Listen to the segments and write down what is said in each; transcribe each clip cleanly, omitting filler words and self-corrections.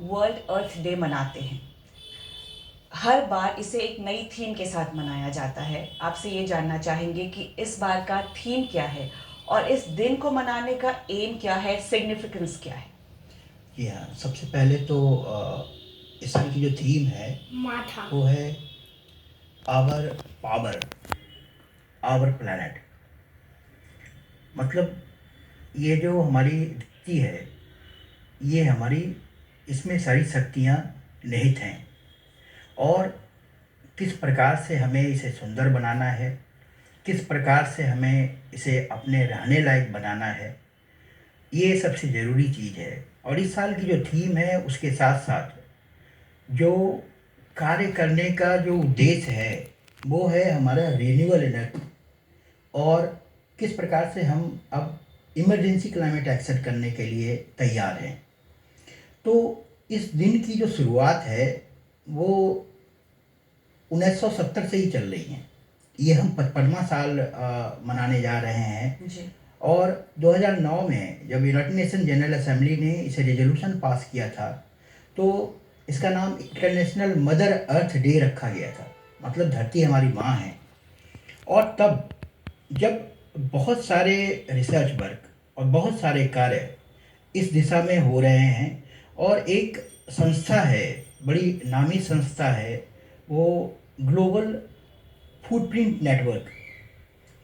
World अर्थ day मनाते हैं। हर बार इसे एक नई थीम के साथ मनाया जाता है। आपसे ये जानना चाहेंगे कि इस बार का थीम क्या है और इस दिन को मनाने का एम क्या है, सिग्निफिकेंस क्या है? जी हाँ, सबसे पहले तो इस साल की जो थीम है माथा। वो है आवर पावर, आवर प्लैनेट। मतलब ये जो हमारी धरती है, ये हमारी, इसमें सारी शक्तियाँ निहित हैं। और किस प्रकार से हमें इसे सुंदर बनाना है, किस प्रकार से हमें इसे अपने रहने लायक बनाना है, ये सबसे ज़रूरी चीज़ है। और इस साल की जो थीम है उसके साथ साथ जो कार्य करने का जो उद्देश्य है वो है हमारा रिन्यूएबल एनर्जी। और किस प्रकार से हम अब इमरजेंसी क्लाइमेट एक्शन करने के लिए तैयार हैं। तो इस दिन की जो शुरुआत है वो 1970 से ही चल रही है। ये हम 55वां साल मनाने जा रहे हैं। जी। और 2009 में जब यूनाइटेड नेशन जनरल असेंबली ने इसे रेजोल्यूशन पास किया था तो इसका नाम इंटरनेशनल मदर अर्थ डे रखा गया था। मतलब धरती हमारी माँ है। और तब जब बहुत सारे रिसर्च वर्क और बहुत सारे कार्य इस दिशा में हो रहे हैं और एक संस्था है, बड़ी नामी संस्था है, वो ग्लोबल फुटप्रिंट नेटवर्क,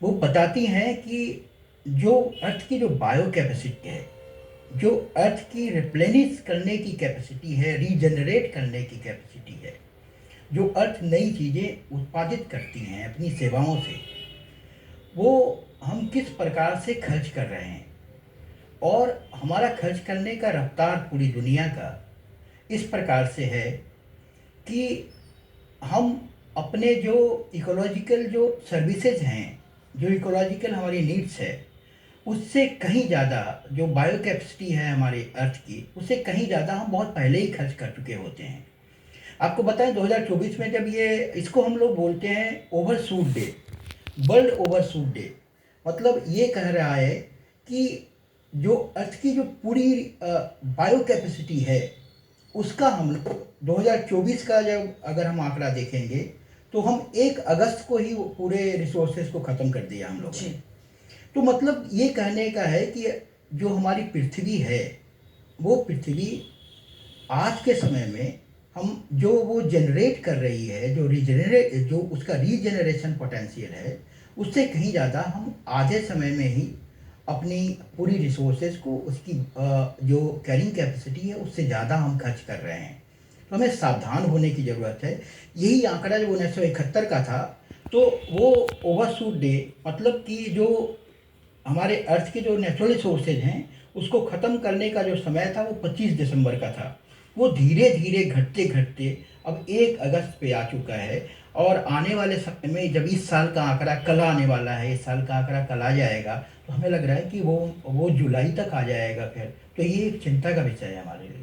वो बताती हैं कि जो अर्थ की जो बायो कैपेसिटी है, जो अर्थ की रिप्लेनिश करने की कैपेसिटी है, रीजनरेट करने की कैपेसिटी है, जो अर्थ नई चीज़ें उत्पादित करती हैं अपनी सेवाओं से, वो हम किस प्रकार से खर्च कर रहे हैं। और हमारा खर्च करने का रफ्तार पूरी दुनिया का इस प्रकार से है कि हम अपने जो इकोलॉजिकल जो सर्विसेज हैं, जो इकोलॉजिकल हमारी नीड्स है, उससे कहीं ज़्यादा जो बायो कैपेसिटी है हमारे अर्थ की, उससे कहीं ज़्यादा हम बहुत पहले ही खर्च कर चुके होते हैं। आपको बताएं 2024 में जब ये, इसको हम लोग बोलते हैं overshoot day, world overshoot day. मतलब ये कह रहा है कि जो अर्थ की जो पूरी बायो कैपेसिटी है उसका हम 2024 का जब अगर हम आंकड़ा देखेंगे तो हम 1 अगस्त को ही वो पूरे रिसोर्सेज को ख़त्म कर दिया हम लोगों जी। ने। तो मतलब ये कहने का है कि जो हमारी पृथ्वी है, वो पृथ्वी आज के समय में हम जो वो जनरेट कर रही है, जो उसका रीजनरेशन पोटेंशियल है, उससे कहीं ज़्यादा हम आधे समय में ही अपनी पूरी रिसोर्सेज को, उसकी जो कैरिंग कैपेसिटी है उससे ज़्यादा हम खर्च कर रहे हैं। तो हमें सावधान होने की ज़रूरत है। यही आंकड़ा जो 1971 का था, तो वो ओवरशूट डे, मतलब कि जो हमारे अर्थ के जो नेचुरल रिसोर्सेज हैं उसको ख़त्म करने का जो समय था वो 25 दिसंबर का था। वो धीरे धीरे घटते घटते अब 1 अगस्त पे आ चुका है। और आने वाले समय में जब इस साल का आंकड़ा कल आने वाला है, इस साल का आंकड़ा कल आ जाएगा, तो हमें लग रहा है कि वो जुलाई तक आ जाएगा फिर। तो ये एक चिंता का विषय है हमारे लिए।